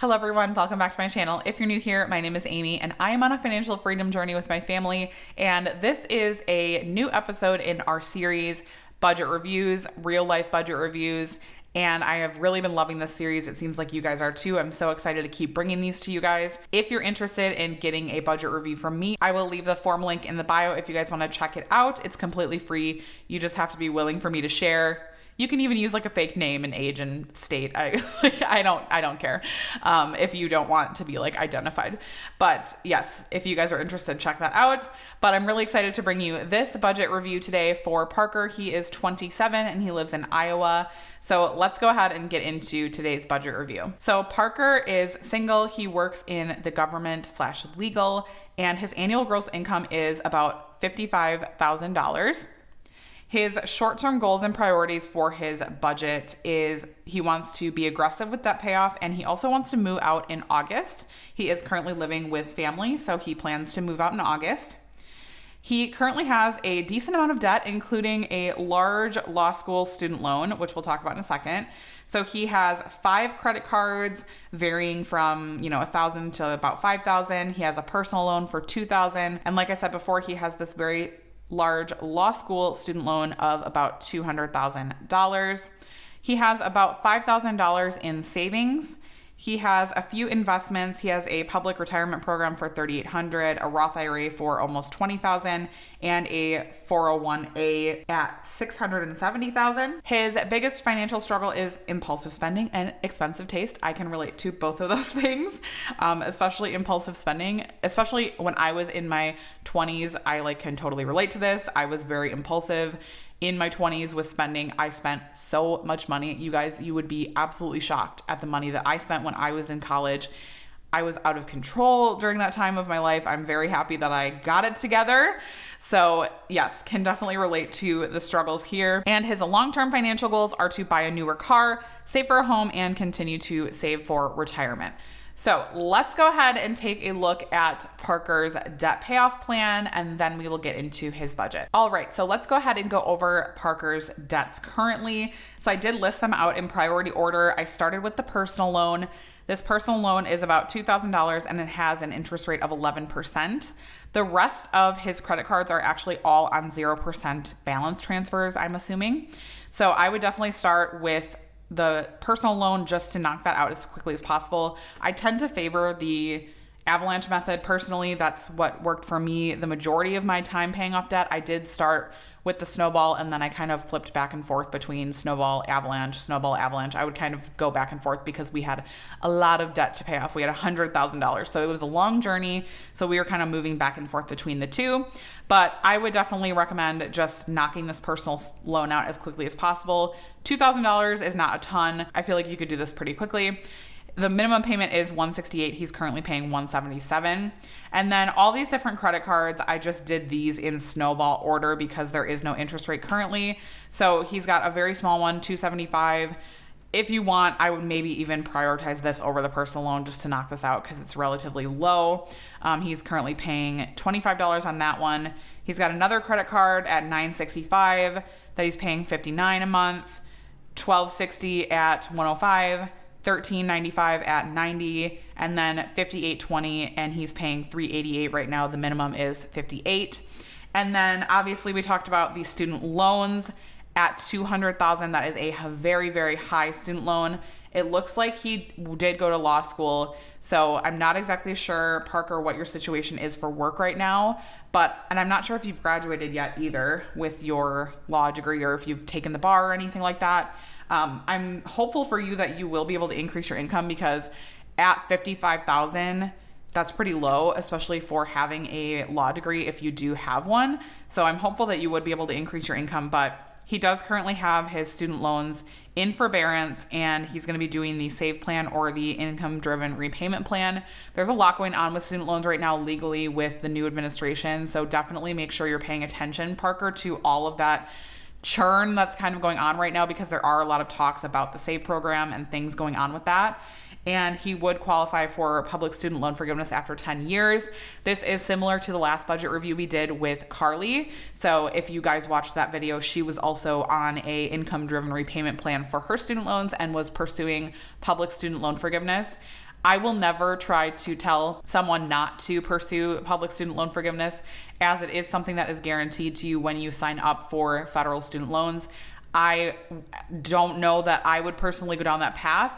Hello everyone, welcome back to my channel. If you're new here, my name is Amy and I am on a financial freedom journey with my family, and this is a new episode in our series, Budget Reviews, real life budget reviews. And I have really been loving this series. It seems like you guys are too. I'm so excited to keep bringing these to you guys. If you're interested in getting a budget review from me, I will leave the form link in the bio if you guys want to check it out. It's completely free. You just have to be willing for me to share. You can even use like a fake name and age and state. I don't care if you don't want to be like identified. But yes, if you guys are interested, check that out. But I'm really excited to bring you this budget review today for Parker. He is 27 and he lives in Iowa. So let's go ahead and get into today's budget review. So Parker is single. He works in the government/legal, and his annual gross income is about $55,000. His short-term goals and priorities for his budget is he wants to be aggressive with debt payoff, and he also wants to move out in August. He is currently living with family, so he plans to move out in August. He currently has a decent amount of debt, including a large law school student loan, which we'll talk about in a second. So he has 5 credit cards varying from, $1,000 to about $5,000. He has a personal loan for $2,000. And like I said before, he has this very large law school student loan of about $200,000. He has about $5,000 in savings. He has a few investments. He has a public retirement program for $3,800, a Roth IRA for almost $20,000, and a 401a at $670,000. His biggest financial struggle is impulsive spending and expensive taste. I can relate to both of those things, especially impulsive spending. Especially when I was in my 20s, I can totally relate to this. I was very impulsive. In my 20s with spending, I spent so much money. You guys, you would be absolutely shocked at the money that I spent when I was in college. I was out of control during that time of my life. I'm very happy that I got it together. So yes, can definitely relate to the struggles here. And his long-term financial goals are to buy a newer car, save for a home, and continue to save for retirement. So let's go ahead and take a look at Parker's debt payoff plan, and then we will get into his budget. All right, so let's go ahead and go over Parker's debts currently. So I did list them out in priority order. I started with the personal loan. This personal loan is about $2,000 and it has an interest rate of 11%. The rest of his credit cards are actually all on 0% balance transfers, I'm assuming. So I would definitely start with the personal loan just to knock that out as quickly as possible. I tend to favor the avalanche method personally. That's what worked for me the majority of my time paying off debt. I did start with the snowball and then I kind of flipped back and forth between snowball, avalanche. I would kind of go back and forth because we had a lot of debt to pay off. We had $100,000. So it was a long journey. So we were kind of moving back and forth between the two. But I would definitely recommend just knocking this personal loan out as quickly as possible. $2,000 is not a ton. I feel like you could do this pretty quickly. The minimum payment is $168. He's currently paying $177. And then all these different credit cards, I just did these in snowball order because there is no interest rate currently. So he's got a very small one, $275. If you want, I would maybe even prioritize this over the personal loan just to knock this out because it's relatively low. He's currently paying $25 on that one. He's got another credit card at $965 that he's paying $59 a month, $1260 at $105. $13.95 at $90, and then $58.20, and he's paying $388 right now. The minimum is $58. And then obviously we talked about the student loans at $200,000. That is a very, very high student loan. It looks like he did go to law school, so I'm not exactly sure, Parker, what your situation is for work right now, and I'm not sure if you've graduated yet either with your law degree or if you've taken the bar or anything like that. I'm hopeful for you that you will be able to increase your income because at $55,000, that's pretty low, especially for having a law degree if you do have one. So I'm hopeful that you would be able to increase your income, but he does currently have his student loans in forbearance, and he's going to be doing the SAVE plan or the income-driven repayment plan. There's a lot going on with student loans right now legally with the new administration, so definitely make sure you're paying attention, Parker, to all of that churn that's kind of going on right now because there are a lot of talks about the SAVE program and things going on with that. And he would qualify for public student loan forgiveness after 10 years. This is similar to the last budget review we did with Carly. So if you guys watched that video, she was also on a income-driven repayment plan for her student loans and was pursuing public student loan forgiveness. I will never try to tell someone not to pursue public student loan forgiveness, as it is something that is guaranteed to you when you sign up for federal student loans. I don't know that I would personally go down that path.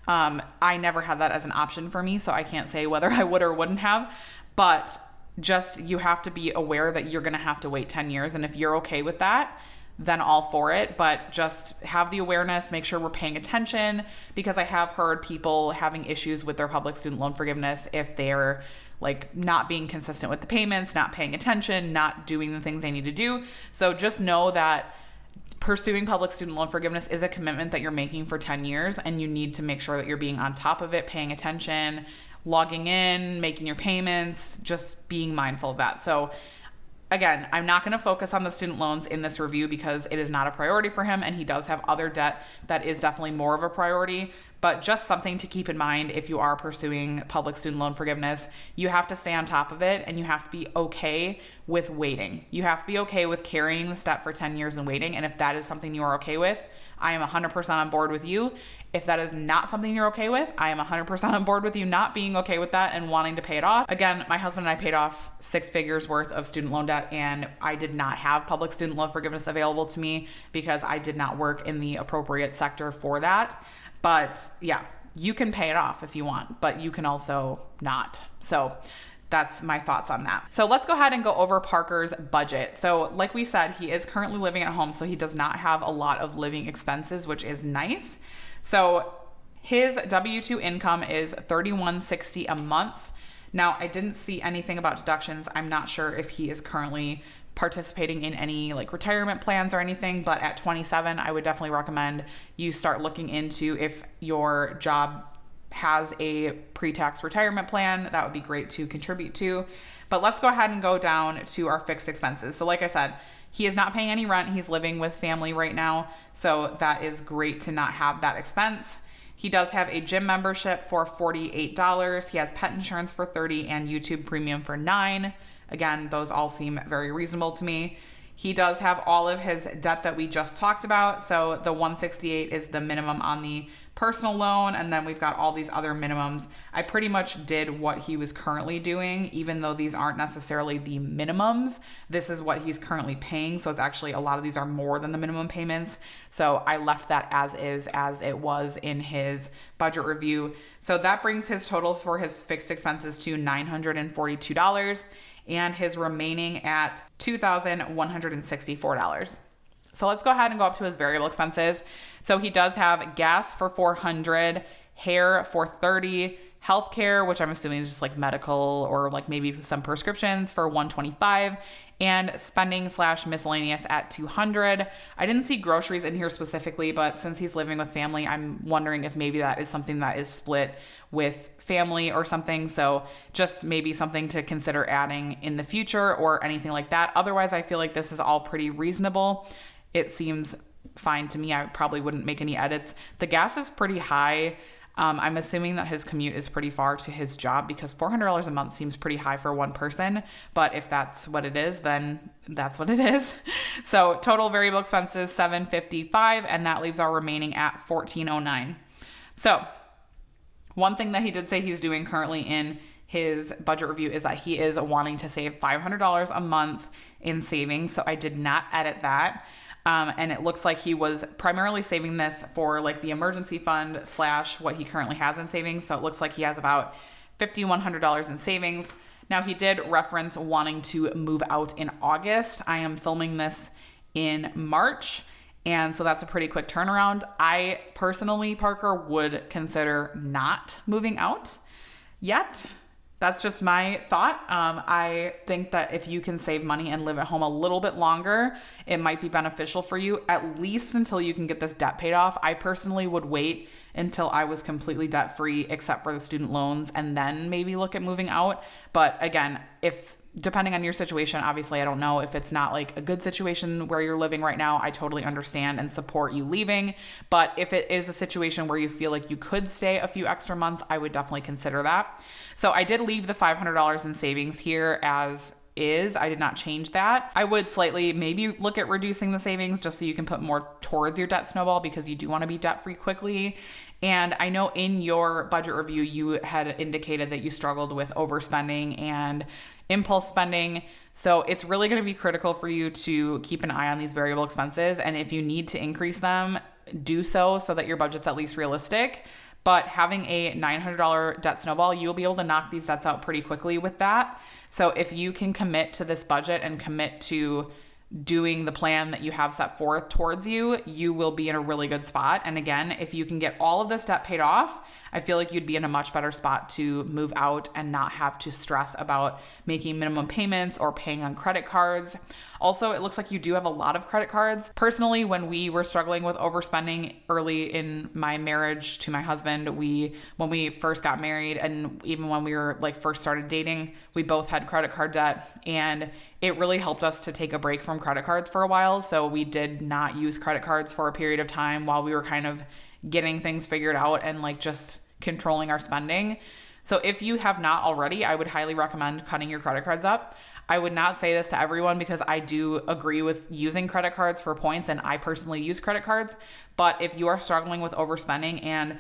I never had that as an option for me, so I can't say whether I would or wouldn't have, but just you have to be aware that you're going to have to wait 10 years. And if you're okay with that, then all for it. But just have the awareness, make sure we're paying attention, because I have heard people having issues with their public student loan forgiveness if they're like not being consistent with the payments, not paying attention, not doing the things they need to do. So just know that pursuing public student loan forgiveness is a commitment that you're making for 10 years, and you need to make sure that you're being on top of it, paying attention, logging in, making your payments, just being mindful of that. So again, I'm not going to focus on the student loans in this review because it is not a priority for him, and he does have other debt that is definitely more of a priority. But just something to keep in mind if you are pursuing public student loan forgiveness, you have to stay on top of it, and you have to be okay with waiting. You have to be okay with carrying the step for 10 years and waiting. And if that is something you are okay with, I am 100% on board with you. If that is not something you're okay with, I am 100% on board with you not being okay with that and wanting to pay it off. Again, my husband and I paid off 6 figures worth of student loan debt, and I did not have public student loan forgiveness available to me because I did not work in the appropriate sector for that. But yeah, you can pay it off if you want, but you can also not. So that's my thoughts on that. So let's go ahead and go over Parker's budget. So like we said, he is currently living at home, so he does not have a lot of living expenses, which is nice. So his W-2 income is $31.60 a month. Now, I didn't see anything about deductions. I'm not sure if he is currently participating in any like retirement plans or anything, but at 27, I would definitely recommend you start looking into if your job has a pre-tax retirement plan. That would be great to contribute to. But let's go ahead and go down to our fixed expenses. So like I said, he is not paying any rent. He's living with family right now. So that is great to not have that expense. He does have a gym membership for $48. He has pet insurance for $30 and YouTube premium for $9. Again, those all seem very reasonable to me. He does have all of his debt that we just talked about. So the $168 is the minimum on the personal loan, and then we've got all these other minimums. I pretty much did what he was currently doing, even though these aren't necessarily the minimums. This is what he's currently paying, so it's actually a lot of these are more than the minimum payments. So I left that as is, as it was in his budget review. So that brings his total for his fixed expenses to $942, and his remaining at $2,164. So let's go ahead and go up to his variable expenses. So he does have gas for $400, hair for $30, healthcare, which I'm assuming is just like medical or like maybe some prescriptions, for $125, and spending / miscellaneous at $200. I didn't see groceries in here specifically, but since he's living with family, I'm wondering if maybe that is something that is split with family or something. So just maybe something to consider adding in the future or anything like that. Otherwise, I feel like this is all pretty reasonable. It seems fine to me. I probably wouldn't make any edits. The gas is pretty high. I'm assuming that his commute is pretty far to his job, because $400 a month seems pretty high for one person. But if that's what it is, then that's what it is. So total variable expenses, $755, and that leaves our remaining at $1,409. So one thing that he did say he's doing currently in his budget review is that he is wanting to save $500 a month in savings. So I did not edit that. And it looks like he was primarily saving this for like the emergency fund / what he currently has in savings. So it looks like he has about $5,100 in savings. Now, he did reference wanting to move out in August. I am filming this in March, and so that's a pretty quick turnaround. I personally, Parker, would consider not moving out yet. That's just my thought. I think that if you can save money and live at home a little bit longer, it might be beneficial for you, at least until you can get this debt paid off. I personally would wait until I was completely debt free, except for the student loans, and then maybe look at moving out. But again, depending on your situation, obviously, I don't know if it's not like a good situation where you're living right now. I totally understand and support you leaving. But if it is a situation where you feel like you could stay a few extra months, I would definitely consider that. So I did leave the $500 in savings here as is. I did not change that. I would slightly maybe look at reducing the savings just so you can put more towards your debt snowball, because you do want to be debt free quickly. And I know in your budget review, you had indicated that you struggled with overspending and impulse spending. So it's really going to be critical for you to keep an eye on these variable expenses. And if you need to increase them, do so that your budget's at least realistic. But having a $900 debt snowball, you'll be able to knock these debts out pretty quickly with that. So if you can commit to this budget and commit to doing the plan that you have set forth towards you, you will be in a really good spot. And again, if you can get all of this debt paid off, I feel like you'd be in a much better spot to move out and not have to stress about making minimum payments or paying on credit cards. Also, it looks like you do have a lot of credit cards. Personally, when we were struggling with overspending early in my marriage to my husband, when we first got married and even when we were first started dating, we both had credit card debt, and it really helped us to take a break from credit cards for a while. So we did not use credit cards for a period of time while we were kind of getting things figured out and just controlling our spending. So if you have not already, I would highly recommend cutting your credit cards up. I would not say this to everyone because I do agree with using credit cards for points, and I personally use credit cards. But if you are struggling with overspending and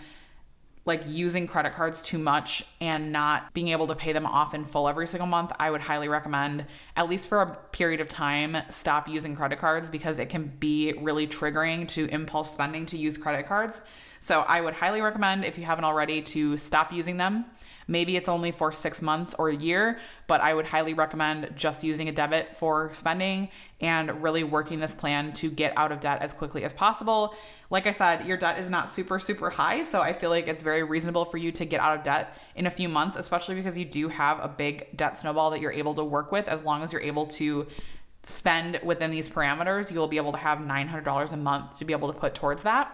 using credit cards too much and not being able to pay them off in full every single month, I would highly recommend, at least for a period of time, stop using credit cards, because it can be really triggering to impulse spending to use credit cards. So I would highly recommend, if you haven't already, to stop using them. Maybe it's only for 6 months or a year, but I would highly recommend just using a debit for spending and really working this plan to get out of debt as quickly as possible. Like I said, your debt is not super, super high, so I feel like it's very reasonable for you to get out of debt in a few months, especially because you do have a big debt snowball that you're able to work with. As long as you're able to spend within these parameters, you'll be able to have $900 a month to be able to put towards that.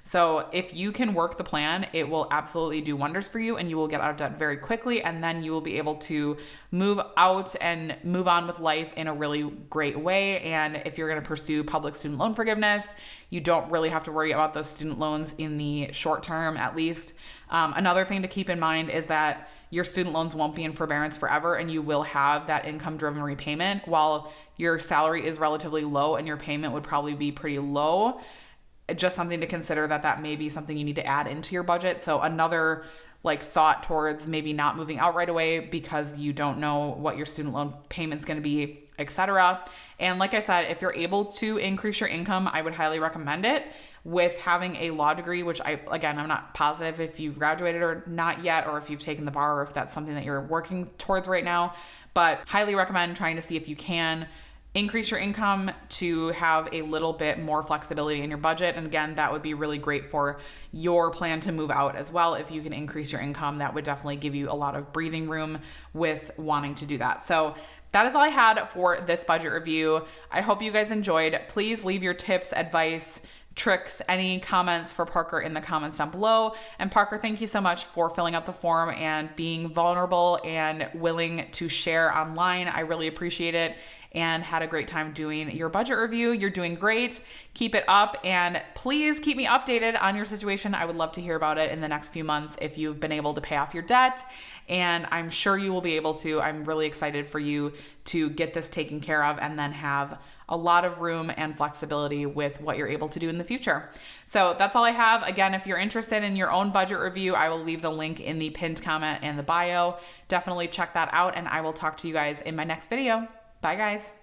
So if you can work the plan, it will absolutely do wonders for you, and you will get out of debt very quickly, and then you will be able to move out and move on with life in a really great way. And if you're going to pursue public student loan forgiveness, you don't really have to worry about those student loans in the short term, at least. Another thing to keep in mind is that your student loans won't be in forbearance forever, and you will have that income-driven repayment. While your salary is relatively low and your payment would probably be pretty low, just something to consider that may be something you need to add into your budget. So another thought towards maybe not moving out right away because you don't know what your student loan payment's going to be, etc. And like I said, if you're able to increase your income, I would highly recommend it. With having a law degree, which I'm not positive if you've graduated or not yet, or if you've taken the bar, or if that's something that you're working towards right now, but highly recommend trying to see if you can increase your income to have a little bit more flexibility in your budget. And again, that would be really great for your plan to move out as well. If you can increase your income, that would definitely give you a lot of breathing room with wanting to do that. So that is all I had for this budget review. I hope you guys enjoyed. Please leave your tips, advice, tricks, any comments for Parker in the comments down below. And Parker, thank you so much for filling out the form and being vulnerable and willing to share online. I really appreciate it, and had a great time doing your budget review. You're doing great. Keep it up, and please keep me updated on your situation. I would love to hear about it in the next few months if you've been able to pay off your debt, and I'm sure you will be able to. I'm really excited for you to get this taken care of and then have a lot of room and flexibility with what you're able to do in the future. So that's all I have. Again, if you're interested in your own budget review, I will leave the link in the pinned comment and the bio. Definitely check that out, and I will talk to you guys in my next video. Bye, guys.